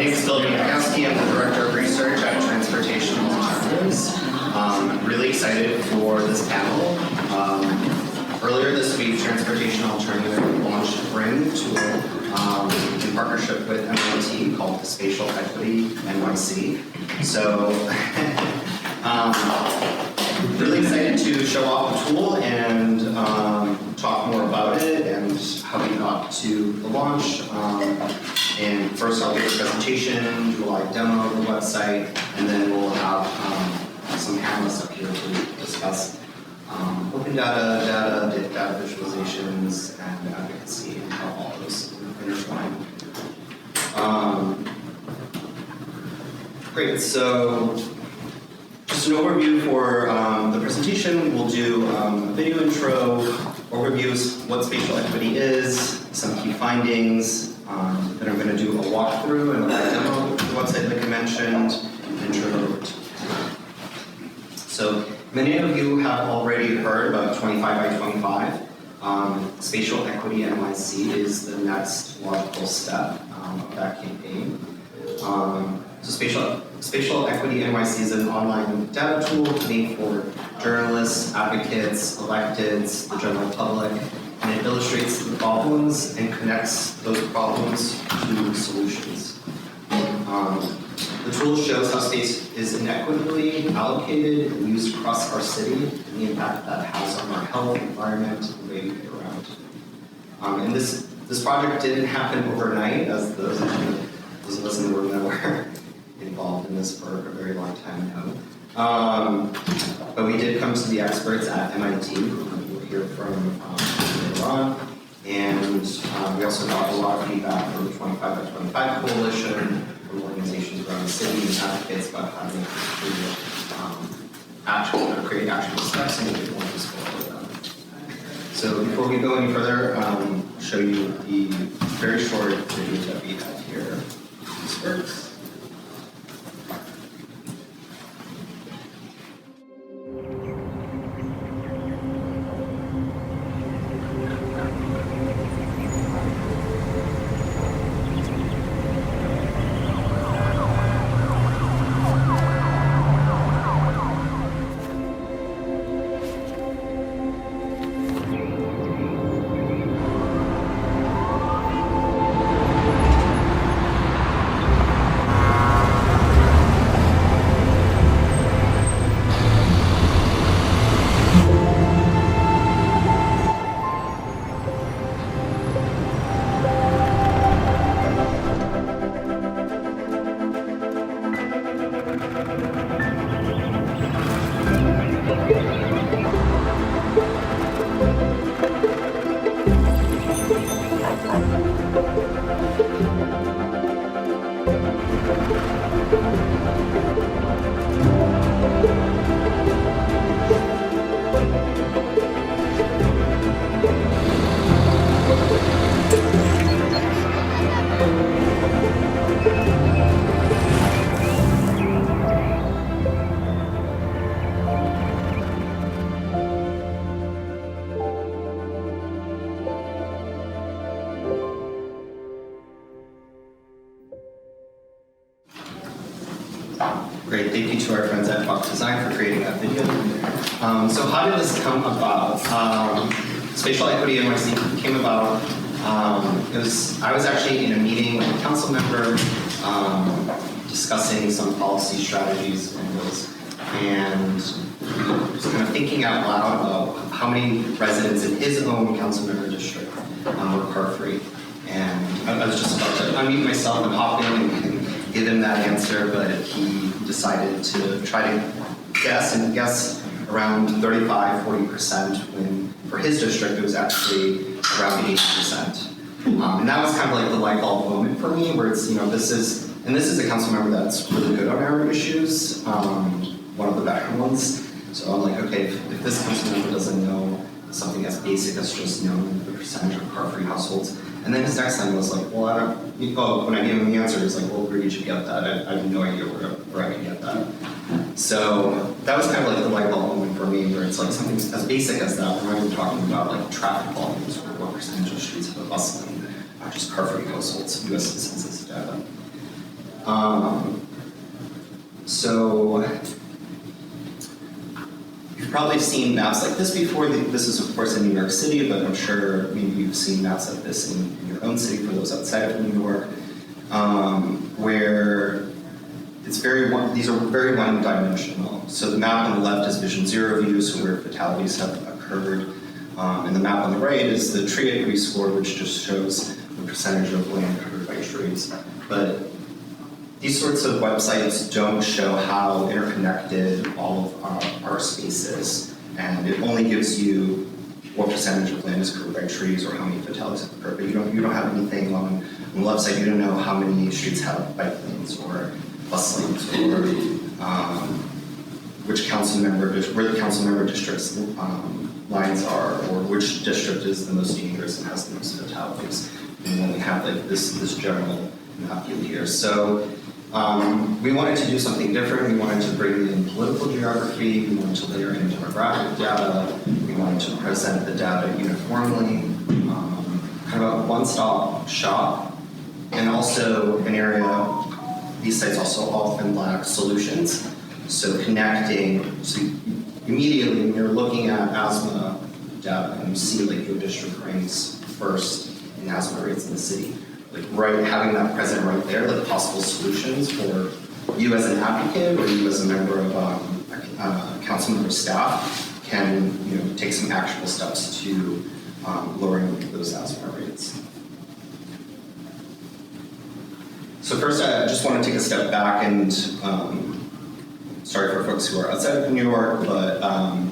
name is Philip Jankowski. I'm the Director of Research at Transportation Alternatives. I'm really excited for this panel. Earlier this week, Transportation Alternative launched a brand new tool in partnership with MIT called the Spatial Equity NYC. So, really excited to show off the tool and talk more about it and how we got to the launch. And first I'll give a presentation, do a live demo of the website, and then we'll have some panelists up here to discuss open data visualizations, and advocacy, and how all those intertwine. Great, so just an overview for the presentation. We'll do a video intro, overviews what spatial equity is, some key findings. Then I'm going to do a walkthrough and a live demo of the website like I mentioned, intro. So many of you have already heard about 25 by 25. Spatial Equity NYC is the next logical step of that campaign. So Spatial Equity NYC is an online data tool made for journalists, advocates, electeds, the general public, and it illustrates the problems and connects those problems to solutions. The tool shows how space is inequitably allocated and used across our city and the impact that has on our health, environment, and the way we get around. And this project didn't happen overnight, as those of us in the room that were involved in this for a very long time know. But we did come to the experts at MIT, who we'll hear from later on. And we also got a lot of feedback from the 25 by 25 coalition, from organizations around the city and advocates about how to create actionable steps and make it more useful for them. So before we go any further, I'll show you the very short video that we have here. This works. Great, thank you to our friends at Fox Design for creating that video. So how did this come about? Spatial Equity NYC came about. I was actually in a meeting with a council member discussing some policy strategies and those, and was kind of thinking out loud about how many residents in his own council member district were car-free. And I was just about to unmute myself and hop in and give him that answer, but he decided to try to guess around 35–40%, when for his district it was actually around 80%. And that was kind of like the light bulb moment for me, where it's, this is a council member that's really good on our issues, one of the better ones. So I'm like, okay, if this council member doesn't know something as basic as just knowing the percentage of car-free households. And then his next line was like, well, when I gave him the answer, he was like, well, where did you get that? I have no idea where I can get that. So that was kind of like the light bulb moment for me, where it's like something as basic as that. We're not even talking about like traffic volumes or what percentage of streets have a bus lane, just car-free households, U.S. Census data. So you've probably seen maps like this before. This is of course in New York City, but I'm sure maybe you've seen maps like this in your own city for those outside of New York, where these are very one-dimensional. So the map on the left is vision zero view, so where fatalities have occurred. And the map on the right is the tree equity score, which just shows the percentage of land covered by trees. But these sorts of websites don't show how interconnected all of our space is. And it only gives you what percentage of land is covered by trees or how many fatalities have occurred. But you don't have anything on the left side. You don't know how many streets have bike lanes or bus lanes or which council member, where the council member districts lines are, or which district is the most dangerous and has the most fatalities. And then we have like this general map view here. So we wanted to do something different. We wanted to bring in political geography. We wanted to layer in demographic data. We wanted to present the data uniformly, kind of a one-stop shop, and also an area. These sites also often lack solutions. So connecting, so immediately when you're looking at asthma data and you see like your district ranks first in asthma rates in the city, like having that present right there, like possible solutions for you as an advocate or you as a member of council member staff can take some actual steps to lowering those asthma rates. So first, I just want to take a step back and sorry for folks who are outside of New York, but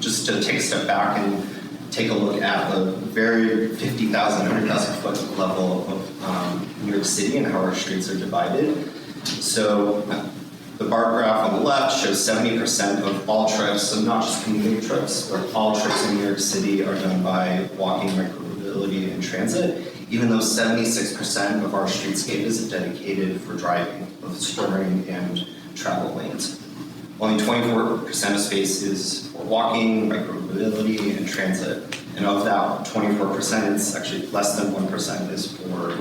just to take a step back and take a look at the very 50,000, 100,000 foot level of New York City and how our streets are divided. So the bar graph on the left shows 70% of all trips, so not just commuting trips, but all trips in New York City are done by walking, micromobility, and transit, even though 76% of our streetscape is dedicated for driving, both storing and travel lanes. Only 24% of space is for walking, micromobility, and transit. And of that 24%, it's actually less than 1% is for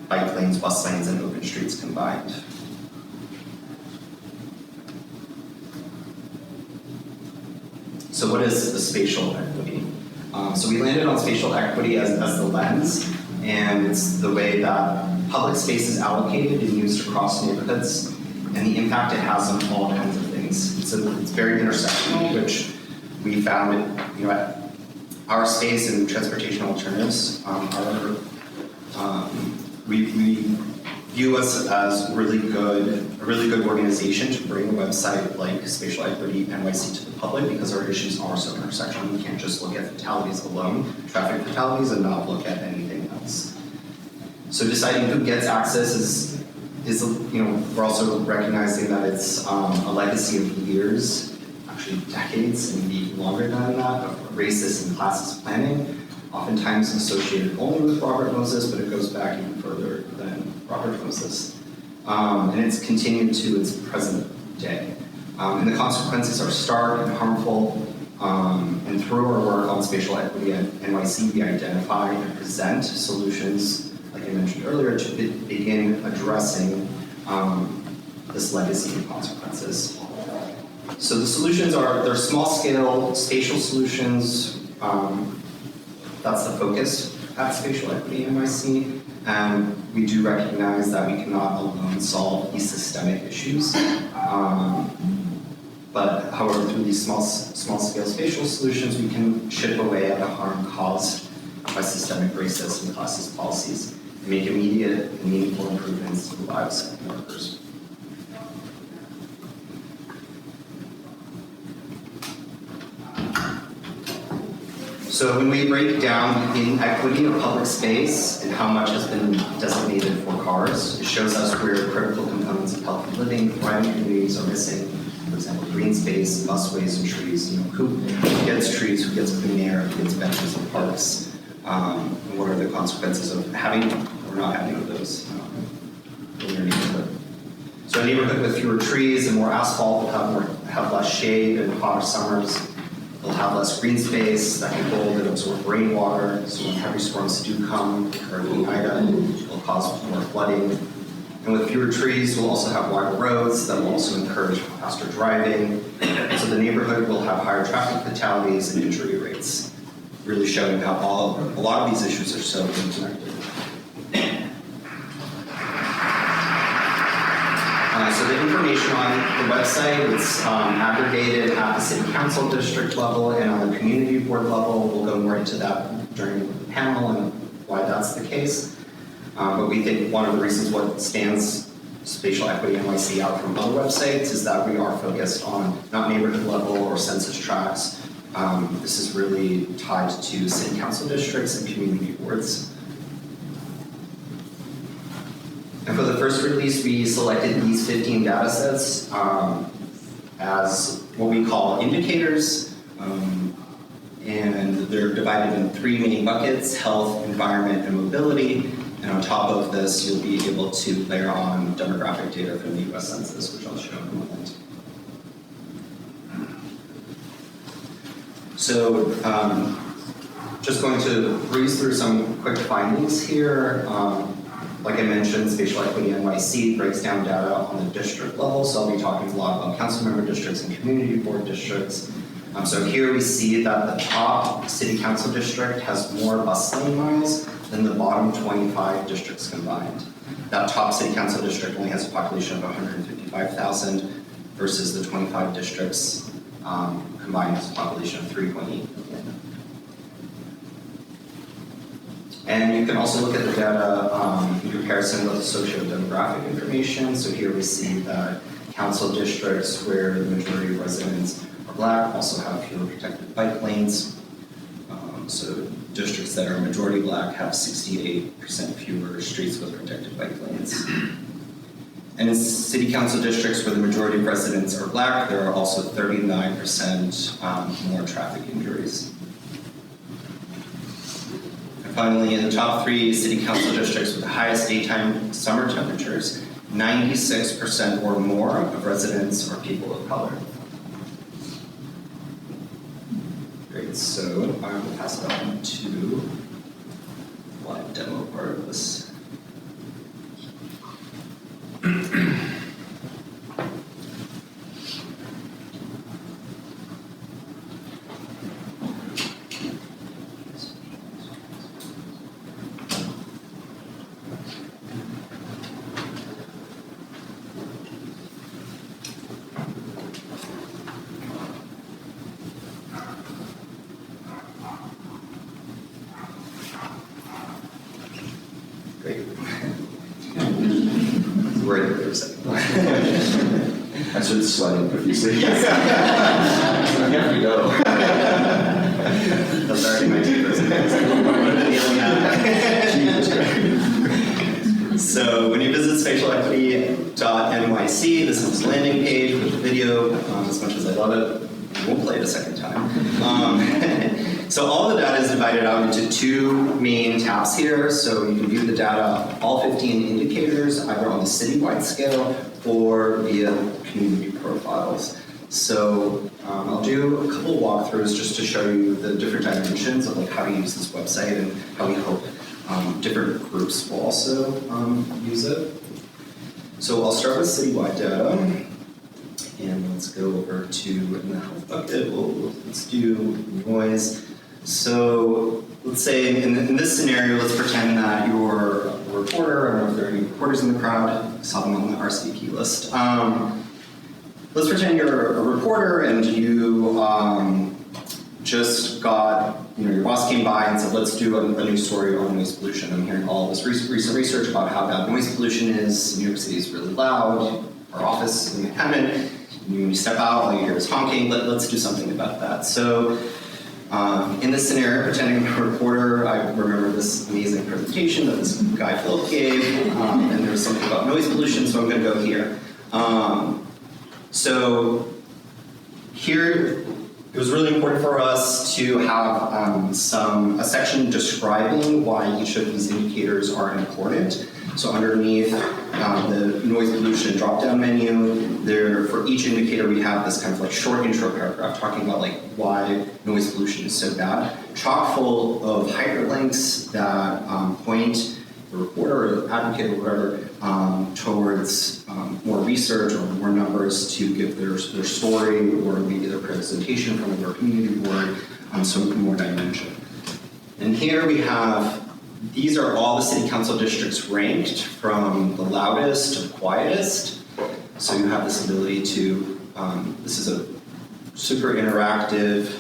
bike lanes, bus lanes, and open streets combined. So what is the spatial equity? So we landed on spatial equity as the lens, and it's the way that public space is allocated and used across neighborhoods, and the impact it has on all kinds of things. It's very intersectional, which we found at our space and transportation alternatives. We view us as a really good organization to bring a website like Spatial Equity NYC to the public because our issues are so intersectional. We can't just look at fatalities alone, traffic fatalities, and not look at anything else. So deciding who gets access is we're also recognizing that it's a legacy of years, actually decades, and maybe longer than that, of racist and classist planning, oftentimes associated only with Robert Moses, but it goes back even further than Robert Moses. And it's continued to its present day. And the consequences are stark and harmful, and through our work on spatial equity at NYC, we identify and present solutions like I mentioned earlier, to begin addressing this legacy and consequences. So the solutions they're small-scale spatial solutions. That's the focus at Spatial Equity NYC. And we do recognize that we cannot alone solve these systemic issues. But however, through these small-scale spatial solutions, we can chip away at the harm caused by systemic racist and classist policies and make immediate and meaningful improvements to the lives of workers. So when we break down the inequity of public space and how much has been designated for cars, it shows us where critical components of healthy living, thriving communities are missing. For example, green space, busways, and trees. Who gets trees, who gets clean air, who gets benches and parks, and what are the consequences of having or not having those in your neighborhood. So a neighborhood with fewer trees and more asphalt will have less shade in hotter summers. They'll have less green space that can hold and absorb rainwater. So when heavy storms do come, Hurricane Ida, it'll cause more flooding. And with fewer trees, we'll also have wider roads that will also encourage faster driving. So the neighborhood will have higher traffic fatalities and injury rates, really showing how a lot of these issues are so interconnected. So the information on the website is aggregated at the city council district level and on the community board level. We'll go more into that during the panel and why that's the case. But we think one of the reasons what stands Spatial Equity NYC out from other websites is that we are focused on not neighborhood level or census tracts. This is really tied to city council districts and community boards. And for the first release, we selected these 15 data sets as what we call indicators. And they're divided in 3 main buckets: health, environment, and mobility. And on top of this, you'll be able to layer on demographic data from the US Census, which I'll show in a moment. So just going to breeze through some quick findings here. Like I mentioned, Spatial Equity NYC breaks down data on the district level, so I'll be talking a lot about council member districts and community board districts. So here we see that the top city council district has more bus lane miles than the bottom 25 districts combined. That top city council district only has a population of 155,000 versus the 25 districts combined has a population of 3.8 million. And you can also look at the data in comparison with the socio-demographic information. So here we see that council districts where the majority of residents are Black also have fewer protected bike lanes. So districts that are majority Black have 68% fewer streets with protected bike lanes. And in city council districts where the majority of residents are Black, there are also 39% more traffic injuries. Finally, in the top 3 city council districts with the highest daytime summer temperatures, 96% or more of residents are people of color. Great, so I will pass it on to the live demo part of this. Great. Worried that there was a second. I should slide in profusely. Yes. Here we go. That's already my two Jesus. So when you visit spatialequity.nyc, this is the landing page with the video. As much as I love it, I won't play it a second time. So all the data is divided out into 2 main tabs here. So you can view the data, all 15 indicators, either on the citywide scale or via community profiles. So I'll do a couple walkthroughs just to show you the different dimensions of like how to use this website and how we hope different groups will also use it. So I'll start with citywide data. And let's go over to in the health bucket. Let's do noise. So let's say in this scenario, let's pretend that you're a reporter. I don't know if there are any reporters in the crowd. I saw them on the RSVP list. Let's pretend you're a reporter and you just got, your boss came by and said, let's do a new story on noise pollution. I'm hearing all this recent research about how bad noise pollution is. New York City is really loud. Our office in Manhattan. When you step out, all you hear is honking. Let's do something about that. So in this scenario, pretending I'm a reporter, I remember this amazing presentation that this guy Philip gave, and there was something about noise pollution, so I'm going to go here. So here, it was really important for us to have a section describing why each of these indicators are important. So underneath the noise pollution drop-down menu, there for each indicator we have this kind of like short intro paragraph talking about like why noise pollution is so bad, chock full of hyperlinks that point the reporter or the advocate or whatever towards more research or more numbers to give their story or maybe their presentation from their community board on some more dimension. And here we have, these are all the city council districts ranked from the loudest to the quietest. So you have this ability to, this is a super interactive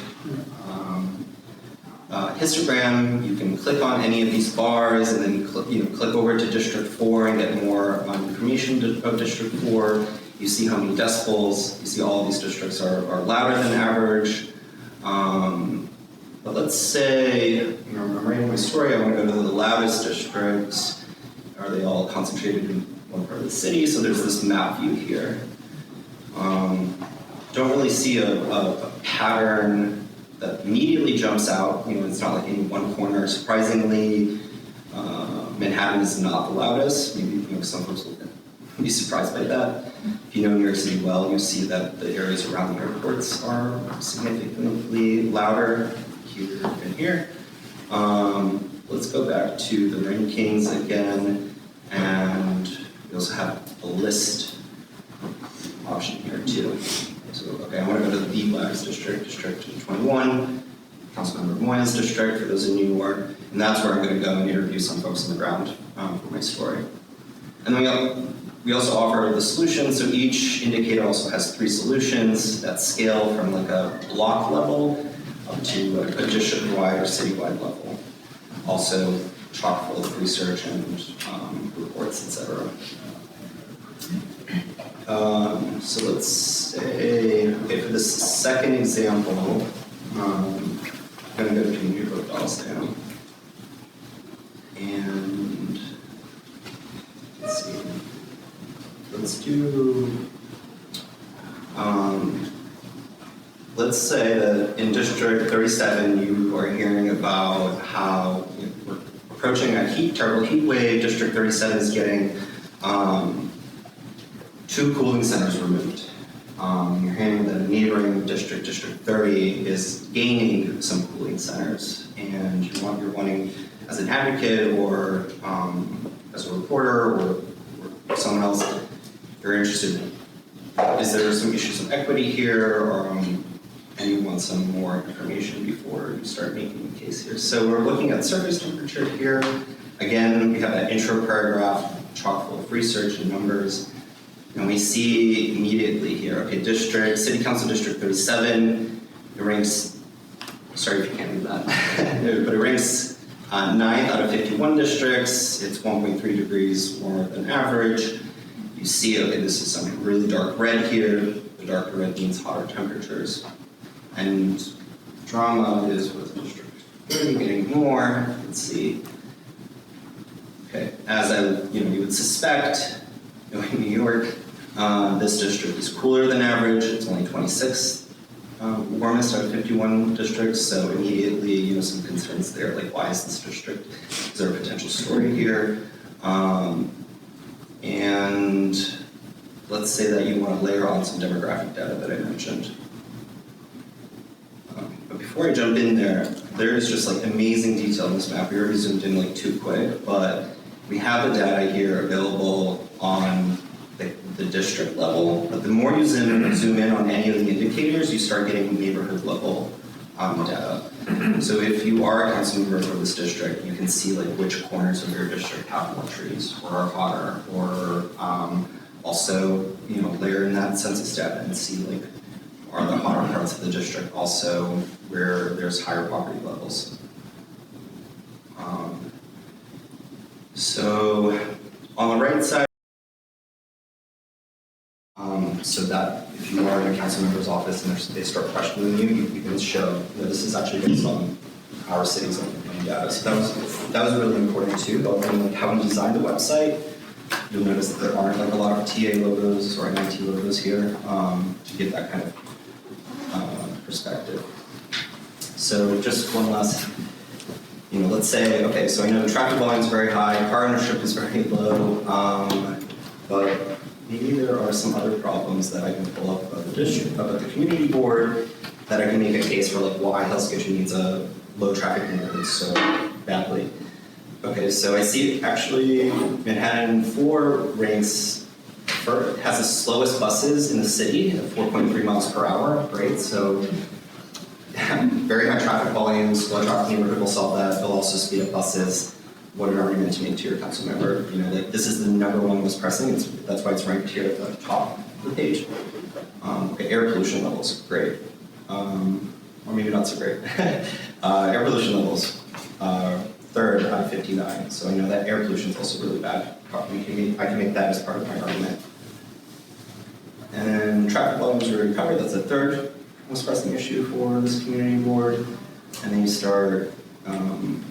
histogram. You can click on any of these bars and then click over to District 4 and get more information of District 4. You see how many decibels. You see all of these districts are louder than average. But let's say, I'm writing my story, I want to go to the loudest districts. Are they all concentrated in one part of the city? So there's this map view here. Don't really see a pattern that immediately jumps out. It's not like in one corner. Surprisingly, Manhattan is not the loudest. Maybe some folks will be surprised by that. If you know New York City well, you see that the areas around the airports are significantly louder here and here. Let's go back to the rankings again, and we also have a list option here too. So, okay, I want to go to the loudest district, District 21, Councilmember Moyen's district, for those in New York, and that's where I'm going to go and interview some folks on the ground for my story. And then we also offer the solutions, so each indicator also has 3 solutions that scale from like a block level up to a district-wide or city-wide level. Also chock full of research and reports, etc. So let's say, okay, for this second example, I'm going to go to community profiles now. And let's see, let's do, let's say that in District 37, you are hearing about how we're approaching a terrible heat wave. District 37 is getting 2 cooling centers removed. You're hearing that a neighboring district, District 30, is gaining some cooling centers, and you're wanting, as an advocate or as a reporter or someone else, you're interested in, is there some issues of equity here, or and you want some more information before you start making the case here. So we're looking at surface temperature here. Again, we have that intro paragraph, chock full of research and numbers. And we see immediately here, okay, City Council District 37, it ranks, sorry if you can't read that, but it ranks 9th out of 51 districts. It's 1.3 degrees more than average. You see, okay, this is some really dark red here. The darker red means hotter temperatures. And drama is with District 30 getting more. Let's see. Okay, as you would suspect, in New York, this district is cooler than average. It's only 26th warmest out of 51 districts, so immediately, some concerns there, like why is this district? Is there a potential story here? And let's say that you want to layer on some demographic data that I mentioned. But before I jump in there is just like amazing detail in this map. We already zoomed in like too quick, but we have the data here available on the district level. But the more you zoom in on any of the indicators, you start getting neighborhood level data. So if you are a council member for this district, you can see like which corners of your district have more trees or are hotter, or also layer in that census data and see like are the hotter parts of the district also where there's higher poverty levels. So on the right side, so that if you are in a council member's office and they start questioning you can show this is actually based on our city's own data. So that was really important too. But when how we designed the website, you'll notice that there aren't like a lot of TA logos or MIT logos here to give that kind of perspective. So just one last, let's say, okay, so I know the traffic volume is very high, car ownership is very low, but maybe there are some other problems that I can pull up about the district, about the community board, that I can make a case for like why Hell's Kitchen needs a low traffic neighborhood so badly. Okay, so I see actually Manhattan 4 has the slowest buses in the city at 4.3 miles per hour, right? So very high traffic volumes, low traffic neighborhood will solve that. They'll also speed up buses. What an argument to make to your council member. You know, that this is the #1 most pressing. That's why it's ranked here at the top of the page. Okay, air pollution levels, great. Or maybe not so great. Air pollution levels, 3rd out of 59. So I know that air pollution is also really bad. I can make that as part of my argument. And then traffic volumes we already covered. That's the 3rd most pressing issue for this community board. And then you start, you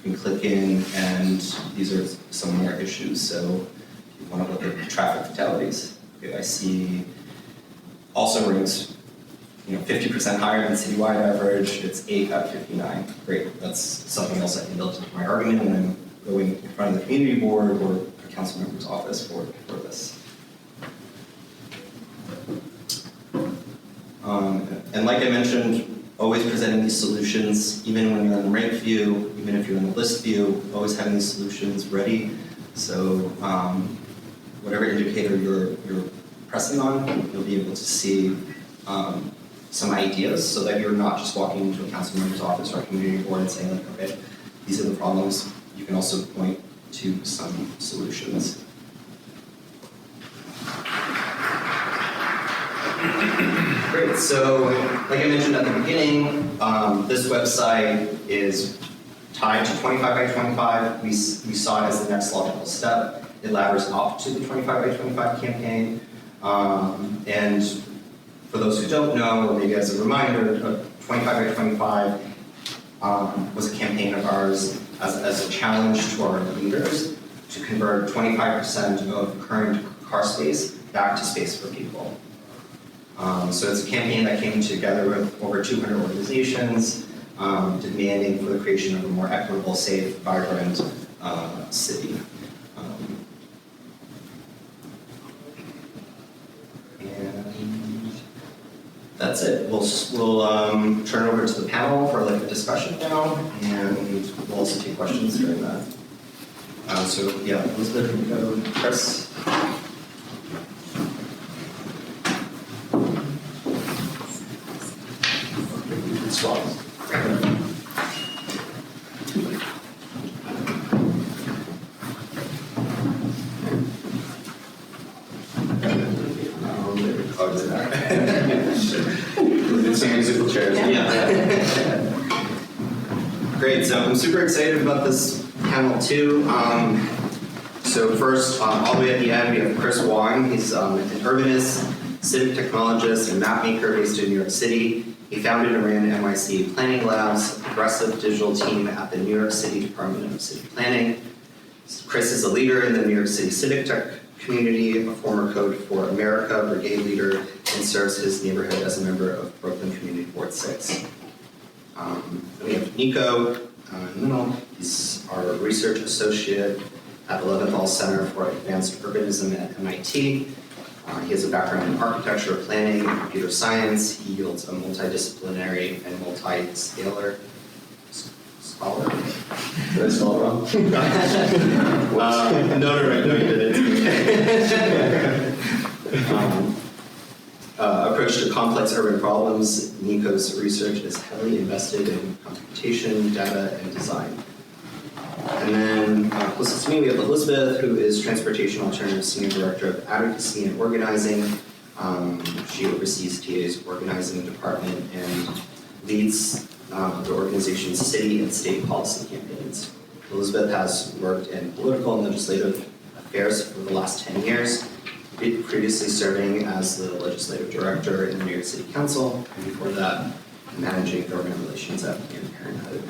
can click in, and these are some more issues. So if you want to look at traffic fatalities, okay, I see also ranks 50% higher than citywide average. It's 8 out of 59. Great. That's something else I can build into my argument when I'm going in front of the community board or a council member's office for this. And like I mentioned, always presenting these solutions, even when you're in the rank view, even if you're in the list view, always having these solutions ready. So whatever indicator you're pressing on, you'll be able to see some ideas so that you're not just walking into a council member's office or a community board and saying, like, okay, these are the problems. You can also point to some solutions. Great, so like I mentioned at the beginning, this website is tied to 25 by 25. We saw it as the next logical step. It ladders up to the 25 by 25 campaign. And for those who don't know, or maybe as a reminder, 25 by 25 was a campaign of ours as a challenge to our leaders to convert 25% of current car space back to space for people. So it's a campaign that came together with over 200 organizations demanding for the creation of a more equitable, safe, vibrant city. And that's it. We'll turn it over to the panel for like a discussion now, and we'll also take questions during that. So yeah, Elizabeth, can you go, Chris? Some musical chairs. Yeah. Great, so I'm super excited about this panel too. So first, all the way at the end, we have Chris Whong. He's an urbanist, civic technologist, and mapmaker based in New York City. He founded and ran NYC Planning Labs, a progressive digital team at the New York City Department of City Planning. Chris is a leader in the New York City civic tech community, a former Code for America brigade leader, and serves his neighborhood as a member of Brooklyn Community Board 6. Then we have Nico in the middle. He's our research associate at the Leventhal Center for Advanced Urbanism at MIT. He has a background in architecture, planning, and computer science. He yields a multidisciplinary and multi-scalar scholar. Did I spell it wrong? No, you didn't. Approach to complex urban problems. Nico's research is heavily invested in computation, data, and design. And then closest to me, we have Elizabeth, who is Transportation Alternatives Senior Director of Advocacy and Organizing. She oversees TA's organizing department and leads the organization's city and state policy campaigns. Elizabeth has worked in political and legislative affairs for the last 10 years, previously serving as the legislative director in the New York City Council, and before that, managing government relations at Planned Parenthood.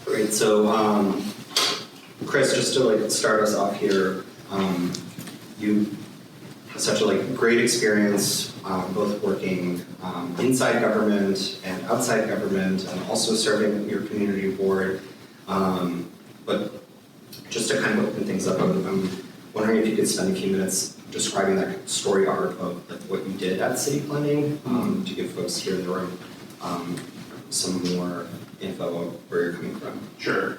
Great, so Chris, just to start us off here, you have such a great experience both working inside government and outside government, and also serving with your community board. But just to kind of open things up, I'm wondering if you could spend a few minutes describing that story arc of what you did at City Planning to give folks here in the room some more info of where you're coming from. Sure.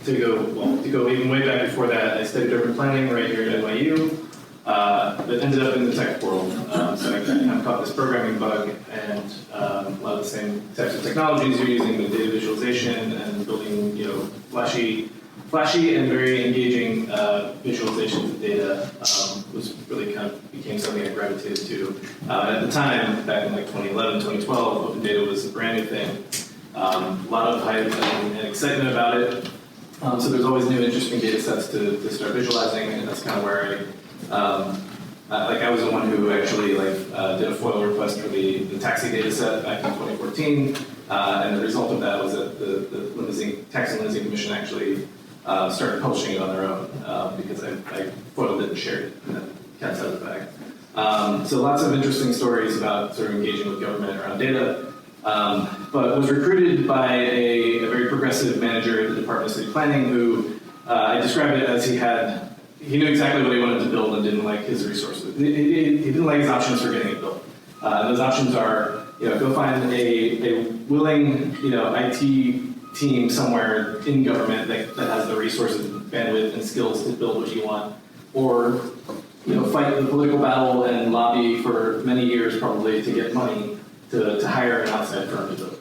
To go even way back before that, I studied urban planning right here at NYU, but ended up in the tech world. So I kind of caught this programming bug, and a lot of the same types of technologies you're using with data visualization and building, flashy and very engaging visualizations of data was really kind of became something I gravitated to. At the time, back in like 2011, 2012, open data was a brand new thing. A lot of hype and excitement about it. So there's always new interesting data sets to start visualizing, and that's kind of where I was the one who actually did a FOIL request for the taxi data set back in 2014, and the result of that was that the Taxi and Limousine Commission actually started publishing it on their own because I FOILed it and shared it, and then cat's out of the bag. So lots of interesting stories about sort of engaging with government around data. But was recruited by a very progressive manager at the Department of City Planning who I described it as he knew exactly what he wanted to build and didn't like his resources. He didn't like his options for getting it built. And those options are, go find a willing, IT team somewhere in government that has the resources, bandwidth, and skills to build what you want, or fight the political battle and lobby for many years probably to get money to hire an outside firm to build it.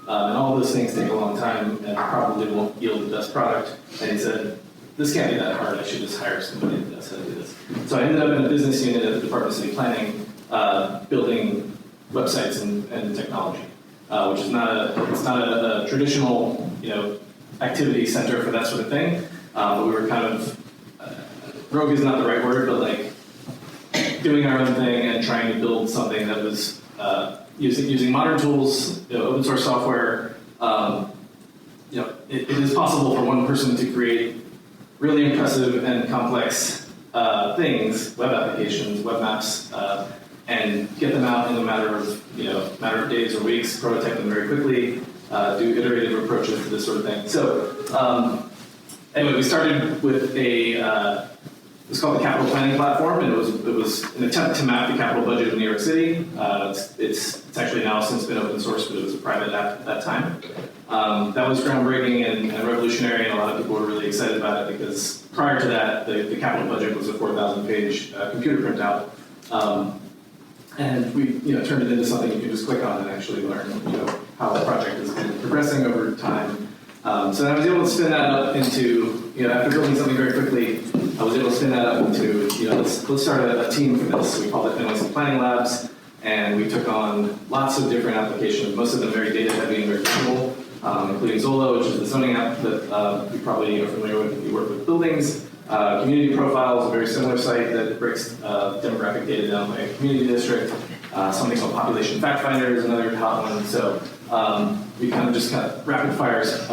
And all those things take a long time and probably won't yield the best product. And he said, this can't be that hard, I should just hire somebody that knows how to do this. So I ended up in a business unit at the Department of City Planning building websites and technology, which is not a traditional activity center for that sort of thing. But we were kind of, rogue is not the right word, but doing our own thing and trying to build something that was using modern tools, open source software. It is possible for one person to create really impressive and complex things, web applications, web maps, and get them out in a matter of days or weeks, prototype them very quickly, do iterative approaches to this sort of thing. So anyway, we started with it's called the Capital Planning Platform, and it was an attempt to map the capital budget of New York City. It's actually now since been open source, but it was a private app at that time. That was groundbreaking and revolutionary, and a lot of people were really excited about it because prior to that, the capital budget was a 4,000-page computer printout, and we turned it into something you can just click on and actually learn how the project has been progressing over time. So I was able to spin that up into after building something very quickly. I was able to spin that up into, let's start a team for this. We called it NYC Planning Labs, and we took on lots of different applications, most of them very data heavy and very visual, including Zolo, which is the zoning app that you probably are familiar with if you work with buildings. Community Profile is a very similar site that breaks demographic data down by community district. Something called Population Fact Finder is another hot one. So we kind of rapid fires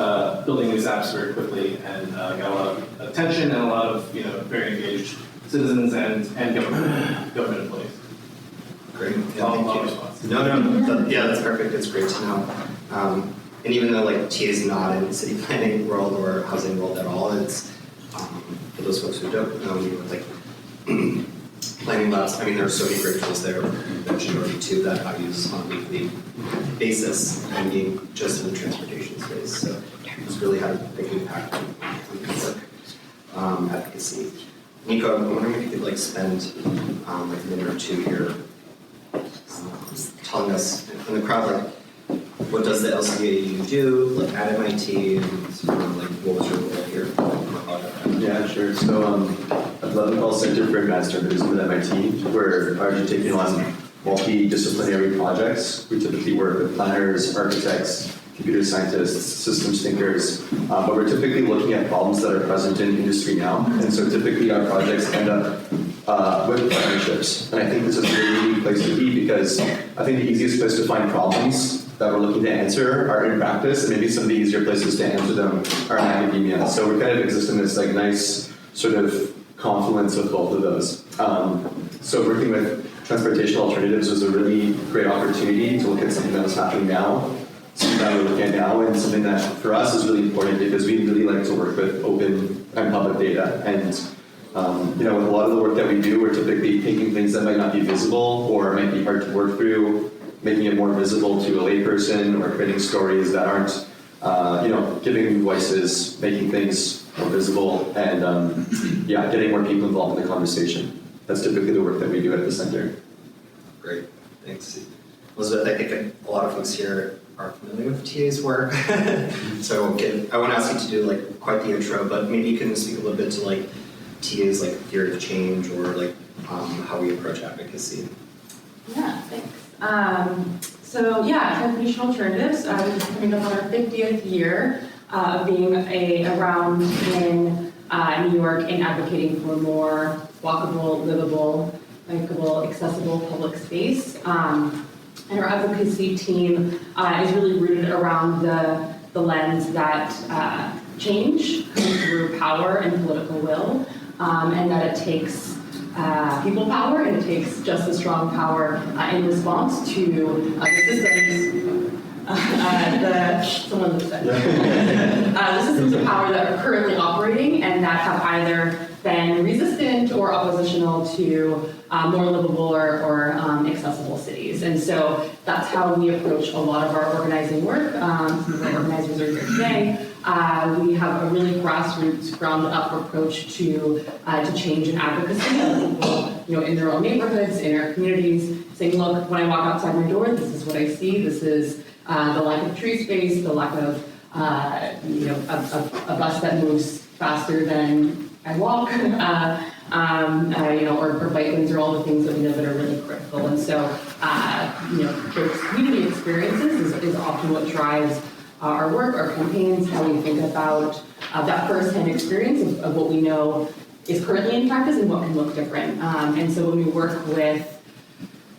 building these apps very quickly and got a lot of attention and a lot of very engaged citizens and government employees. Great. Long response. No, that's perfect. It's great to know. And even though TA is not in the city planning world or housing world at all, it's for those folks who don't know, planning labs. I mean, there are so many great tools there. You mentioned already too that I use on a weekly basis, and being just in the transportation space. So it's really had a big impact on public advocacy. Nico, I'm wondering if you could spend a minute or two here telling us in the crowd what does the LCAU do at MIT, and what was your role here? Yeah, sure. So at the Leventhal Center for Advanced Urbanism at MIT, we're actually taking on multidisciplinary projects. We typically work with planners, architects, computer scientists, systems thinkers, but we're typically looking at problems that are present in industry now. And so typically our projects end up with partnerships. And I think this is a really unique place to be because I think the easiest place to find problems that we're looking to answer are in practice, and maybe some of the easier places to answer them are in academia. So we kind of exist in this nice sort of confluence of both of those. So working with transportation alternatives was a really great opportunity to look at something that was happening now, something that we're looking at now, and something that for us is really important because we really like to work with open and public data. And with a lot of the work that we do, we're typically taking things that might not be visible or might be hard to work through, making it more visible to a layperson or creating stories that aren't, giving new voices, making things more visible, and getting more people involved in the conversation. That's typically the work that we do at the center. Great, thanks. Elizabeth, I think a lot of folks here are familiar with TA's work, so I won't ask you to do like quite the intro, but maybe you can speak a little bit to like TA's like theory of change or like how we approach advocacy. Yeah, thanks. Transportation Alternatives, we're just coming up on our 50th year of being around in New York and advocating for more walkable, livable, bikeable, accessible public space. And our advocacy team is really rooted around the lens that change comes through power and political will, and that it takes people power and it takes just as strong power in response to the systems. The systems of power that are currently operating and that have either been resistant or oppositional to more livable or accessible cities. And so that's how we approach a lot of our organizing work. Some of our organizers are here today. We have a really grassroots, ground-up approach to change and advocacy. People, in their own neighborhoods, in our communities, saying, look, when I walk outside my door, this is what I see. This is the lack of tree space, the lack of a bus that moves faster than I walk, or bike lanes, or all the things that we know that are really critical. And so, those community experiences is often what drives our work, our campaigns, how we think about that first-hand experience of what we know is currently in practice and what can look different. And so when we work with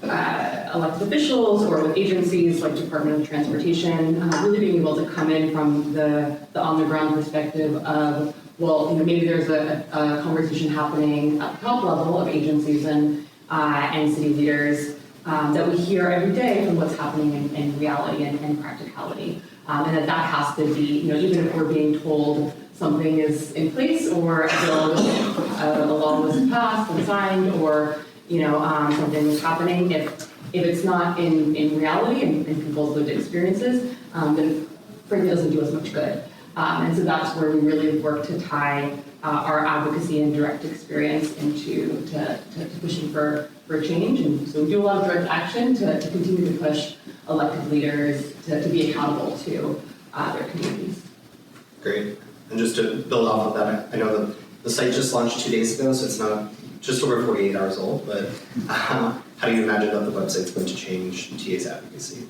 elected officials or with agencies like Department of Transportation, really being able to come in from the on-the-ground perspective of, maybe there's a conversation happening at the top level of agencies and city leaders that we hear every day from what's happening in reality and practicality. And that has to be, even if we're being told something is in place or a law was passed and signed or, something is happening, if it's not in reality and people's lived experiences, then frankly it doesn't do us much good. And so that's where we really work to tie our advocacy and direct experience into pushing for change. And so we do a lot of direct action to continue to push elected leaders to be accountable to their communities. Great. And just to build off of that, I know the site just launched 2 days ago, so it's not just over 48 hours old, but how do you imagine that the website's going to change TA's advocacy?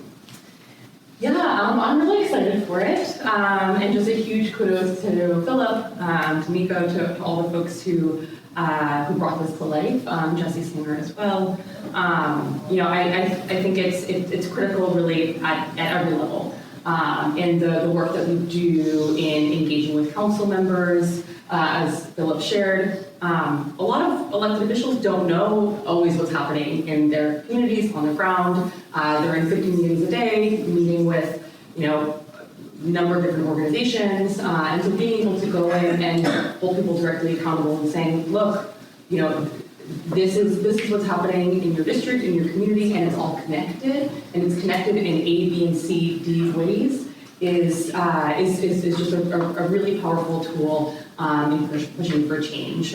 Yeah, I'm really excited for it, and just a huge kudos to Philip, to Nico, to all the folks who brought this to life, Jesse Singer as well. I think it's critical really at every level. In the work that we do in engaging with council members, as Philip shared, a lot of elected officials don't know always what's happening in their communities on the ground. They're in 50 meetings a day, meeting with, a number of different organizations, and so being able to go in and hold people directly accountable and saying, look, this is what's happening in your district, in your community, and it's all connected, and it's connected in A, B, and C, D ways, is just a really powerful tool in pushing for change.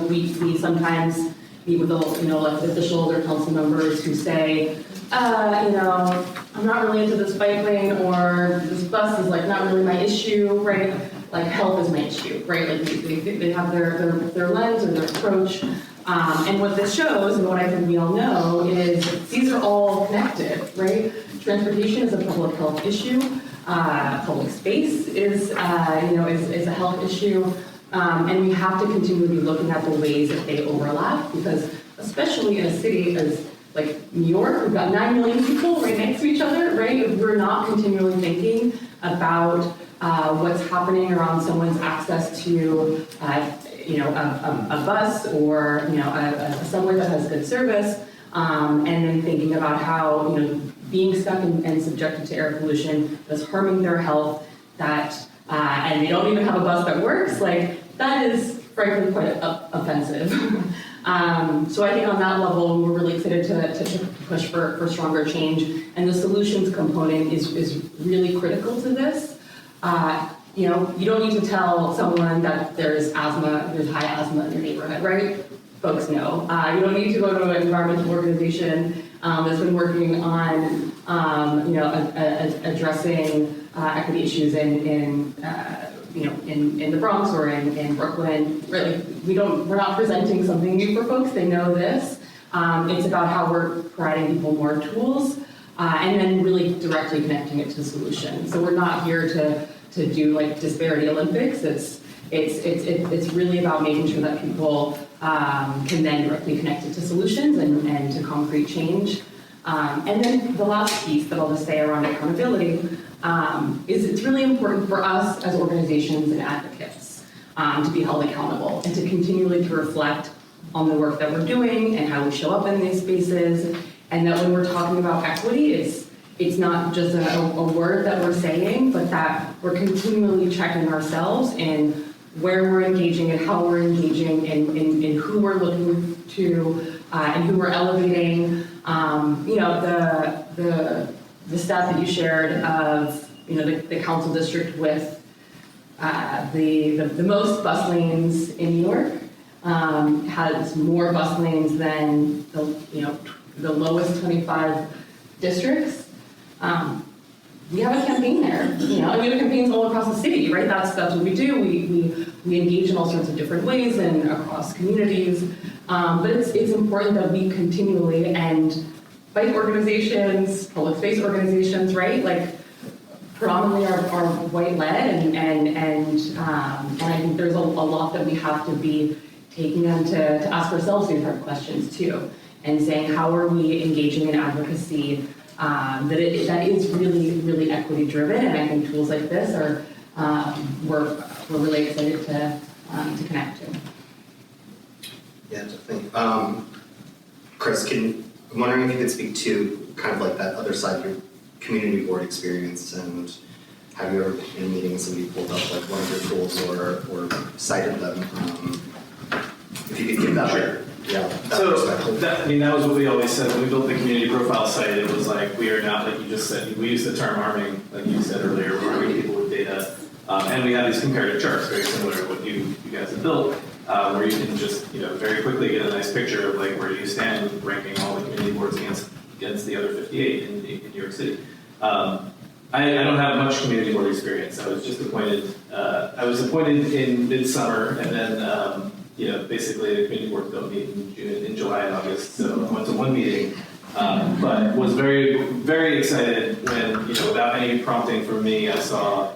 We sometimes meet with elected officials or council members who say, I'm not really into this bike lane, or this bus is not really my issue, right? Like health is my issue, right? Like they have their lens or their approach. And what this shows, and what I think we all know, is these are all connected, right? Transportation is a public health issue. Public space is a health issue. And we have to continue to be looking at the ways that they overlap, because especially in a city as like New York, we've got 9 million people right next to each other, right? If we're not continually thinking about what's happening around someone's access to a bus or a subway that has good service, and then thinking about how being stuck and subjected to air pollution is harming their health, that and they don't even have a bus that works, that is frankly quite offensive. So I think on that level, we're really excited to push for stronger change and the solutions component is really critical to this. You know, you don't need to tell someone that there's high asthma in your neighborhood, right? Folks know. You don't need to go to an environmental organization that's been working on, you know, addressing equity issues in the Bronx or in Brooklyn. Really, we're not presenting something new for folks. They know this. It's about how we're providing people more tools and then really directly connecting it to solutions. So we're not here to do like disparity Olympics. It's really about making sure that people can then directly connect it to solutions and to concrete change. And then the last piece that I'll just say around accountability is it's really important for us as organizations and advocates to be held accountable and to continually to reflect on the work that we're doing and how we show up in these spaces, and that when we're talking about equity, it's not just a word that we're saying, but that we're continually checking ourselves in where we're engaging and how we're engaging and who we're looking to and who we're elevating. You know, the stat that you shared of, you know, the council district with the most bus lanes in New York has more bus lanes than the lowest 25 districts. We have a campaign there, you know, and we have campaigns all across the city, right? That's what we do. We engage in all sorts of different ways and across communities. But it's important that we continually, and bike organizations, public space organizations, right? Like predominantly are white-led, and I think there's a lot that we have to be taking on to ask ourselves these hard questions too, and saying how are we engaging in advocacy that is really, really equity driven, and I think tools like this are we're really excited to connect to. Yeah, definitely. Chris, I'm wondering if you could speak to kind of like that other side of your community board experience, and have you ever been in meetings and you pulled up like one of your tools or cited them? If you could give that, sure. Yeah. So that was what we always said when we built the community profile site. It was like, we are not, like you just said, we use the term arming, like you said earlier, we're arming people with data. And we have these comparative charts, very similar to what you guys have built, where you can just, you know, very quickly get a nice picture of like where you stand ranking all the community boards against the other 58 in New York City. I don't have much community board experience. I was just appointed. I was appointed in midsummer, and then you know, basically the community boards don't meet in July and August. So I went to one meeting, but was very, very excited when, you know, without any prompting from me, I saw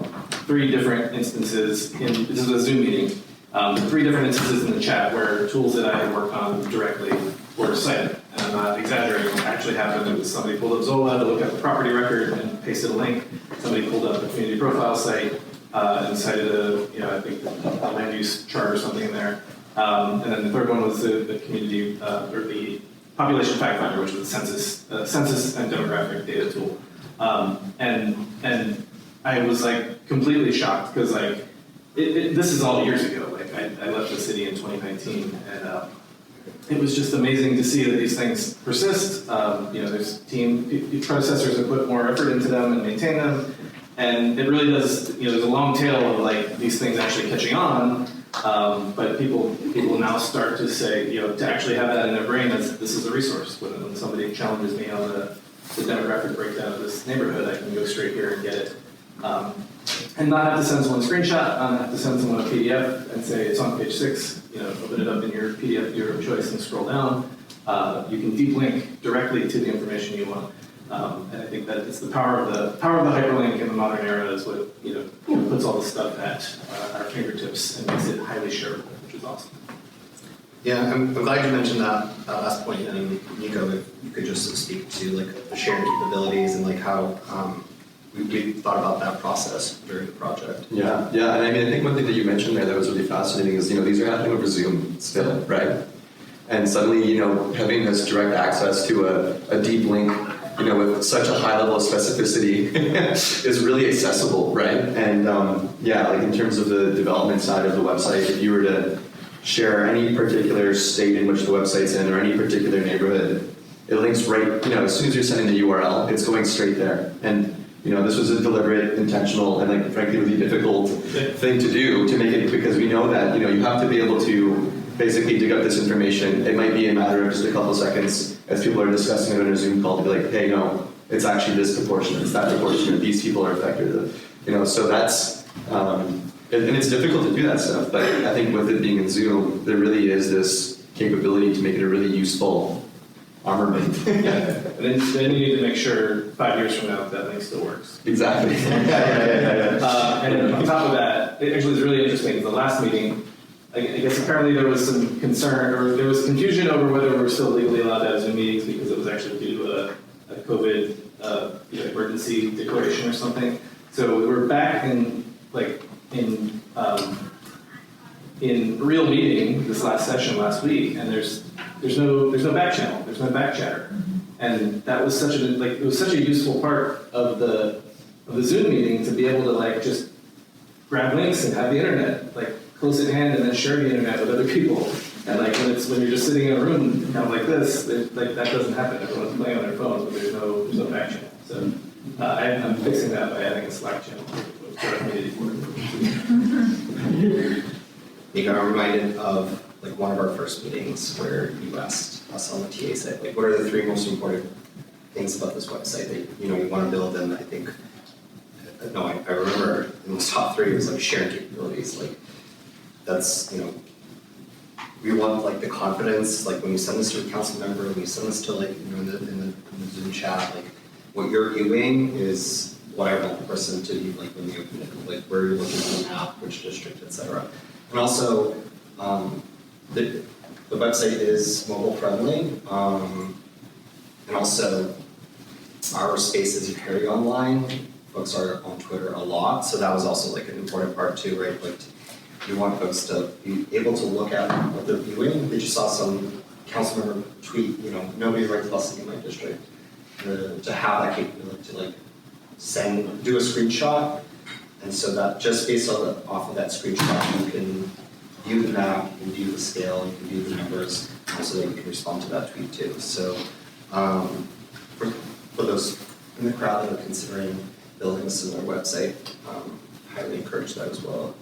3 different instances this is a Zoom meeting. 3 different instances in the chat where tools that I had worked on directly were cited. And I'm not exaggerating, what actually happened. It was somebody pulled up Zola to look at the property record and pasted a link. Somebody pulled up the community profile site and cited I think a land use chart or something in there. And then the third one was the community or the population fact finder, which was the census and demographic data tool. And I was like completely shocked because like this is all years ago. Like I left the city in 2019, and it was just amazing to see that these things persist. You know, there's predecessors have put more effort into them and maintain them, and it really does. You know, there's a long tail of like these things actually catching on. But people now start to say, you know, to actually have that in their brain, this is a resource. When somebody challenges me on the demographic breakdown of this neighborhood, I can go straight here and get it. And not have to send someone a screenshot, not have to send someone a PDF and say it's on page 6, you know, open it up in your PDF, your choice, and scroll down. You can deep link directly to the information you want. And I think that it's the power of the hyperlink in the modern era is what, you know, puts all this stuff at our fingertips and makes it highly shareable, which is awesome. Yeah, I'm glad you mentioned that last point, and Nico, if you could just speak to like the shared capabilities and like how we thought about that process during the project. Yeah, and I mean, I think one thing that you mentioned there that was really fascinating is, you know, these are happening over Zoom still, right? And suddenly, you know, having this direct access to a deep link, you know, with such a high level of specificity is really accessible, right? And yeah, like in terms of the development side of the website, if you were to, share any particular state in which the website's in or any particular neighborhood, it links right, as soon as you're sending the URL, it's going straight there. And this was a deliberate, intentional, and like frankly really difficult thing to do to make it, because we know that you have to be able to basically dig up this information. It might be a matter of just a couple seconds as people are discussing it on a Zoom call to be like, hey, no, it's actually this proportionate, it's that proportionate, these people are affected. So that's, and it's difficult to do that stuff, but I think with it being in Zoom, there really is this capability to make it a really useful armament. Yeah, and then you need to make sure 5 years from now that link still works. Exactly. And on top of that, it actually was really interesting. The last meeting, I guess apparently there was some concern, or there was confusion over whether we were still legally allowed to have Zoom meetings because it was actually due to a COVID emergency declaration or something. So we're back in real meeting this last session last week, and there's no back channel, there's no back chatter, and that was such a useful part of the Zoom meeting to be able to just grab links and have the internet close at hand and then share the internet with other people. And when you're just sitting in a room kind of like this, that doesn't happen. Everyone's playing on their phones, but there's no back channel. So I'm fixing that by adding a Slack channel. You got reminded of one of our first meetings where you asked us on the TA side, what are the 3 most important things about this website that you want to build? And I think, I remember in the top 3 was sharing capabilities. That's we want the confidence. When you send this to a council member, when you send this to in the Zoom chat, what you're viewing is what I want the person to be when you open it, where you're looking at the map, which district, etc. And also, the website is mobile friendly, and also our spaces you carry online. Folks are on Twitter a lot, so that was also an important part too, right? You want folks to be able to look at what they're viewing. They just saw some council member tweet, nobody writes busing in my district. To have that capability to do a screenshot, and so that just based off of that screenshot, you can view the map, you can view the scale, you can view the numbers, so that you can respond to that tweet too. So for those in the crowd that are considering building a similar website, highly encourage that as well.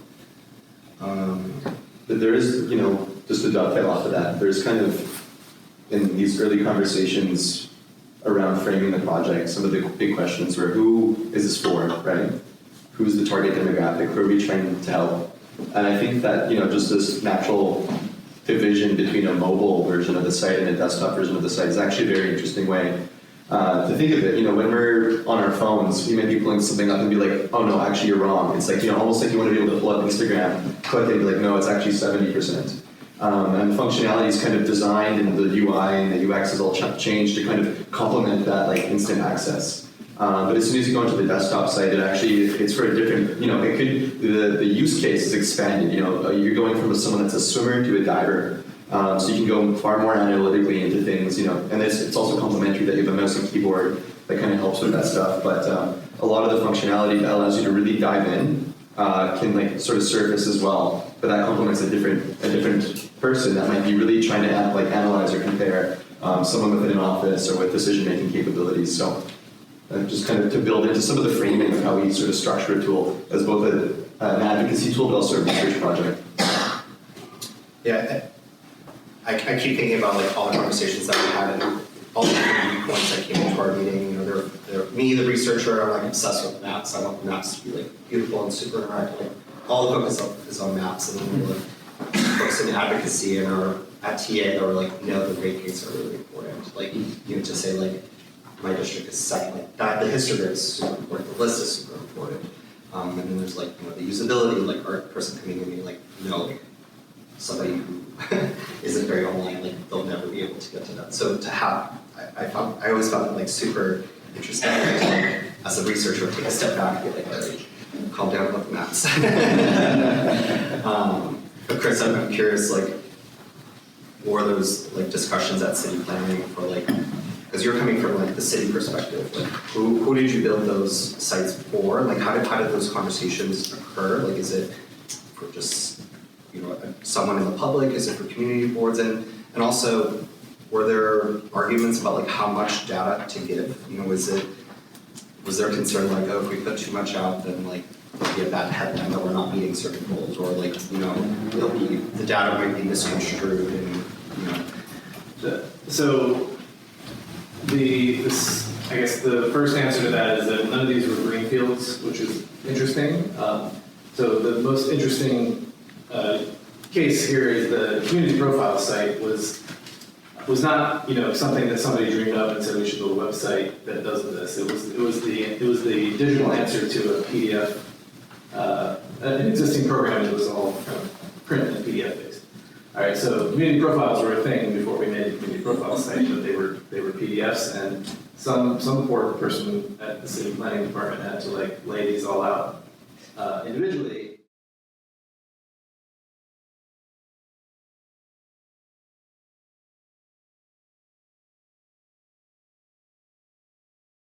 But there is, just to dovetail off of that, there's kind of, in these early conversations around framing the project, some of the big questions were, who is this for, right? Who's the target demographic? Who are we trying to help? And I think that, just this natural division between a mobile version of the site and a desktop version of the site is actually a very interesting way to think of it. When we're on our phones, we might be pulling something up and be like, oh no, actually you're wrong. It's almost like you want to be able to pull up Instagram, click and be like, no, it's actually 70%. And the functionality is kind of designed, and the UI and the UX is all changed to kind of complement that instant access. But as soon as you go into the desktop site, it's for a different, the use case is expanded. You're going from someone that's a swimmer to a diver. So you can go far more analytically into things, and it's also complementary that you have a mouse and keyboard that kind of helps with that stuff. But a lot of the functionality that allows you to really dive in can sort of surface as well. But that complements a different person that might be really trying to analyze or compare someone within an office or with decision-making capabilities. So just kind of to build into some of the framing of how we sort of structure a tool as both an advocacy tool, but also a research project. Yeah, I keep thinking about all the conversations that we had and all the different viewpoints that came into our meeting. They're me, the researcher, I'm obsessed with maps. I want the maps to be beautiful and super interactive. All the focus is on maps, and then we folks in advocacy and our at TA that were no, the rate gates are really important. To say my district is second, that the history there is super important. The list is super important. And then there's the usability, our person coming in and being no, somebody who isn't very online, they'll never be able to get to that. So to have, I always found it super interesting to, as a researcher, take a step back and be all right, calm down about the maps. But Chris, I'm curious, what were those discussions at city planning for because you're coming from the city perspective, who did you build those sites for? How did those conversations occur? Is it for just someone in the public? Is it for community boards? And also, were there arguments about like how much data to give? You know, was there concern like, oh, if we put too much out, then like there'll be a bad headline that we're not meeting certain goals, or like, you know, the data might be misconstrued, and you know. So I guess the first answer to that is that none of these were greenfields, which is interesting. So the most interesting case here is the community profile site was not, you know, something that somebody dreamed up and said we should build a website that does this. It was the digital answer to a PDF, an existing program that was all kind of print and PDF based. All right, so community profiles were a thing before we made the community profile site, but they were PDFs, and some poor person at the city planning department had to like lay these all out individually.